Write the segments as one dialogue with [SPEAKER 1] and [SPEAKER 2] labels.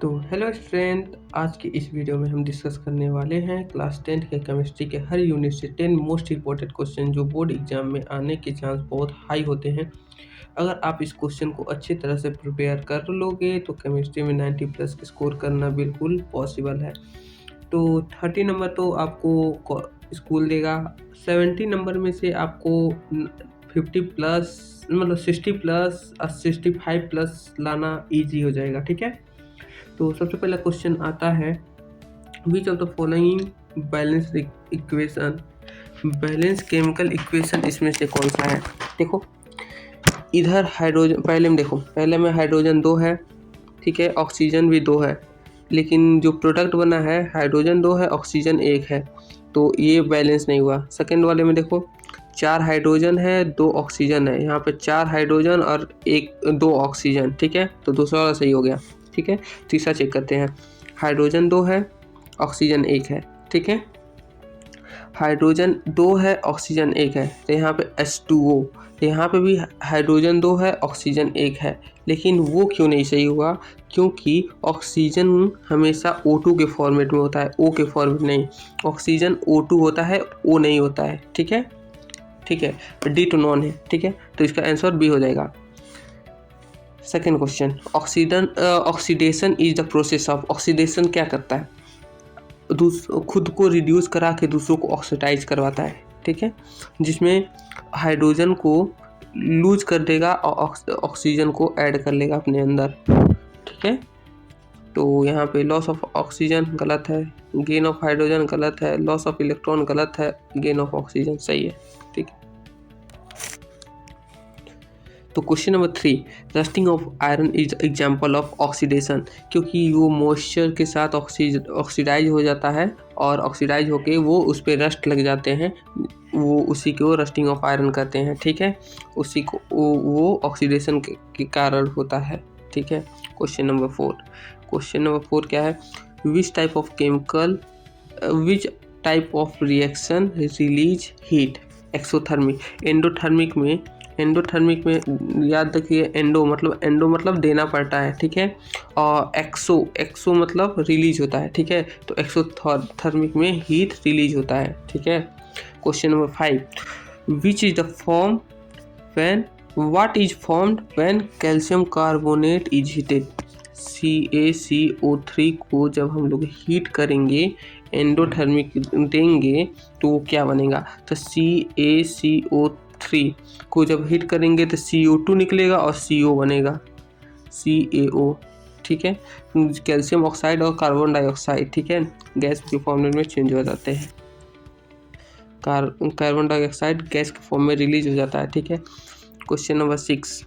[SPEAKER 1] तो hello student, आज की इस वीडियो में हम डिस्कस करने वाले हैं क्लास 10 के केमिस्ट्री के हर यूनिट से 10 मोस्ट इंपॉर्टेंट क्वेश्चन जो बोर्ड एग्जाम में आने के चांस बहुत हाई होते हैं। अगर आप इस क्वेश्चन को अच्छी तरह से प्रिपेयर कर लोगे तो केमिस्ट्री में 90 प्लस स्कोर करना बिल्कुल पॉसिबल है। तो 30 नंबर तो आपको स्कूल देगा। 70 नंबर में से आपको 50 प्लस मतलब 60 प्लस और 65 प्लस लाना ईजी हो जाएगा। ठीक है, तो सबसे पहला क्वेश्चन आता है, which of the following balance equation, balance chemical equation इसमें से कौन सा है। देखो इधर हाइड्रोजन, पहले में हाइड्रोजन 2 है, ठीक है, ऑक्सीजन भी 2 है, लेकिन जो प्रोडक्ट बना है हाइड्रोजन 2 है, ऑक्सीजन 1 है, तो ये बैलेंस नहीं हुआ। सेकेंड वाले में देखो 4 हाइड्रोजन है 2 ऑक्सीजन है, यहाँ पे 4 हाइड्रोजन और 2 ऑक्सीजन, ठीक है, तो दूसरा वाला सही हो गया। ठीक है, तीसरा चेक करते हैं, हाइड्रोजन 2 है ऑक्सीजन 1 है, ठीक है, हाइड्रोजन 2 है ऑक्सीजन 1 है, तो यहाँ पे H2O, तो यहाँ पे भी हाइड्रोजन 2 है ऑक्सीजन 1 है, लेकिन वो क्यों नहीं सही हुआ, क्योंकि ऑक्सीजन हमेशा O2 के फॉर्मेट में होता है, O के फॉर्मेट नहीं। ऑक्सीजन O2 होता है, O नहीं होता है। ठीक है, ठीक है, डी टू नॉन है। ठीक है, तो इसका आंसर बी हो जाएगा। Second question, oxidation is the process of, oxidation क्या करता है, खुद को रिड्यूस करा के दूसरों को ऑक्सीडाइज करवाता है। ठीक है, जिसमें हाइड्रोजन को लूज कर देगा और ऑक्सीजन को ऐड कर लेगा अपने अंदर। ठीक है, तो यहाँ पे लॉस ऑफ ऑक्सीजन गलत है, गेन ऑफ हाइड्रोजन गलत है, लॉस ऑफ इलेक्ट्रॉन गलत है, गेन ऑफ ऑक्सीजन सही है। ठीक है, तो question number 3, rusting of iron is example of oxidation, क्योंकि वो मॉइस्चर के साथ ऑक्सीडाइज हो जाता है और ऑक्सीडाइज होके वो उस पर रस्ट लग जाते हैं, वो उसी को रस्टिंग ऑफ आयरन कहते हैं। ठीक है, उसी को वो ऑक्सीडेशन के कारण होता है। ठीक है, क्वेश्चन नंबर 4, क्वेश्चन नंबर 4 क्या है, which type of reaction release heat, exothermic, endothermic में याद रखिए, एंडो मतलब देना पड़ता है। ठीक है, और एक्सो मतलब रिलीज होता है। ठीक है, तो एक्सोथर्मिक में हीट रिलीज होता है। ठीक है, question number 5, which is the form when what is formed when calcium carbonate is heated, CaCO3 को जब हम लोग हीट करेंगे, एंडोथर्मिक देंगे, तो क्या बनेगा, तो CaCO3 को जब हीट करेंगे तो CO2 निकलेगा और CO बनेगा, CaO। ठीक है, कैल्शियम ऑक्साइड और कार्बन डाइऑक्साइड, ठीक है, गैस के फॉर्मेट में चेंज हो जाते हैं, कार्बन डाइऑक्साइड गैस के फॉर्म में रिलीज हो जाता है। ठीक है, क्वेश्चन नंबर 6,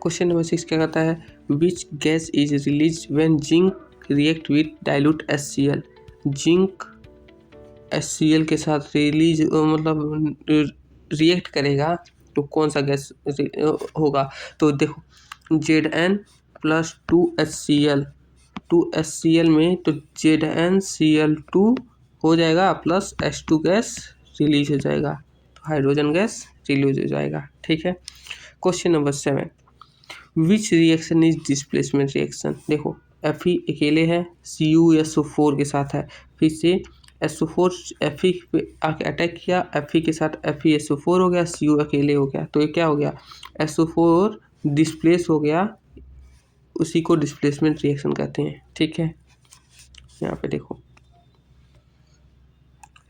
[SPEAKER 1] क्वेश्चन नंबर 6 क्या कहता है, which gas is release when zinc react with dilute HCl, zinc HCl के साथ रिलीज मतलब रिएक्ट करेगा तो कौन सा गैस होगा, तो देखो Zn+2HCl, 2HCl में तो ZnCl2 हो जाएगा प्लस H2 गैस रिलीज हो जाएगा, तो हाइड्रोजन गैस रिलीज हो जाएगा। ठीक है, question number 7, which reaction is displacement reaction, देखो Fe अकेले है, CuSO4 के साथ है, फिर से SO4 Fe पे आके अटैक किया, Fe के साथ FeSO4 हो गया, Cu अकेले हो गया, तो ये क्या हो गया, SO4 डिस्प्लेस हो गया, उसी को डिस्प्लेसमेंट रिएक्शन कहते हैं। ठीक है, यहाँ पे देखो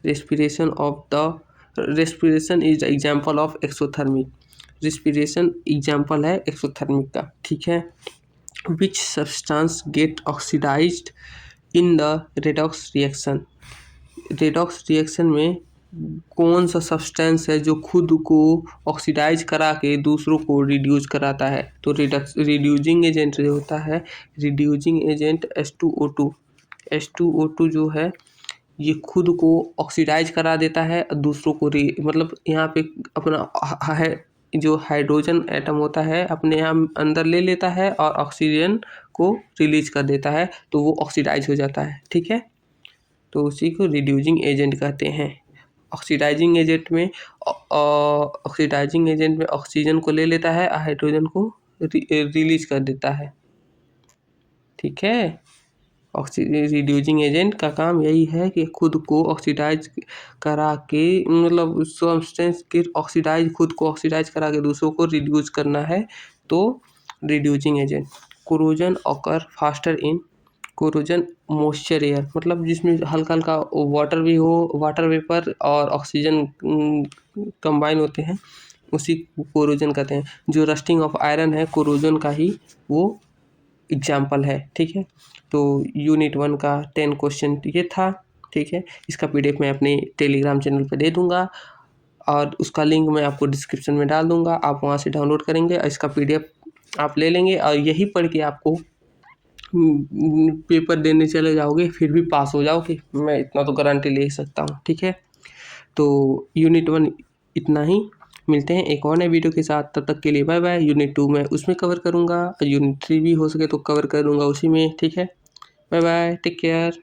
[SPEAKER 1] respiration is the example of exothermic, respiration example है एक्सोथर्मिक का। ठीक है, which substance get oxidised in the redox reaction, redox reaction में कौन सा सब्सटेंस है जो खुद को ऑक्सीडाइज करा के दूसरों को रिड्यूस कराता है, तो रिड्यूसिंग एजेंट जो होता है, रिड्यूसिंग एजेंट H2O2 जो है ये खुद को ऑक्सीडाइज करा देता है, दूसरों को मतलब यहाँ पे अपना है जो हाइड्रोजन एटम होता है अपने यहाँ अंदर ले लेता है और ऑक्सीजन को रिलीज कर देता है, तो वो ऑक्सीडाइज हो जाता है। ठीक है, तो उसी को रिड्यूसिंग एजेंट कहते हैं। ऑक्सीडाइजिंग एजेंट में ऑक्सीजन को ले लेता है, हाइड्रोजन को रिलीज कर देता है। ठीक है। रिड्यूसिंग एजेंट का काम यही है कि खुद को ऑक्सीडाइज करा के, मतलब सब्सटेंस के ऑक्सीडाइज, खुद को ऑक्सीडाइज करा के दूसरों को रिड्यूस करना है, तो reducing agent. Corrosion occur faster in corrosion moisture air, मतलब जिसमें हल्का हल्का वाटर भी हो, वाटर वेपर और ऑक्सीजन कंबाइन होते हैं, उसी को कोरोजन कहते हैं। जो रस्टिंग ऑफ आयरन है कोरोजन का ही वो एग्जाम्पल है। ठीक है, तो यूनिट 1 का 10 क्वेश्चन ये था। ठीक है, इसका पीडीएफ मैं अपने टेलीग्राम चैनल पे दे दूंगा और उसका लिंक मैं आपको डिस्क्रिप्शन में डाल दूंगा, आप वहाँ से डाउनलोड करेंगे और इसका पीडीएफ आप ले लेंगे और यही पढ़ के आपको पेपर देने चले जाओगे, फिर भी पास हो जाओगे, मैं इतना तो गारंटी ले सकता हूँ। ठीक है, तो यूनिट 1 इतना ही, मिलते हैं एक और नए वीडियो के साथ, तब तक के लिए बाय बाय। यूनिट 2 मैं उसमें कवर करूँगा, यूनिट 3 भी हो सके तो कवर करूँगा उसी में। ठीक है, बाय बाय, टेक केयर।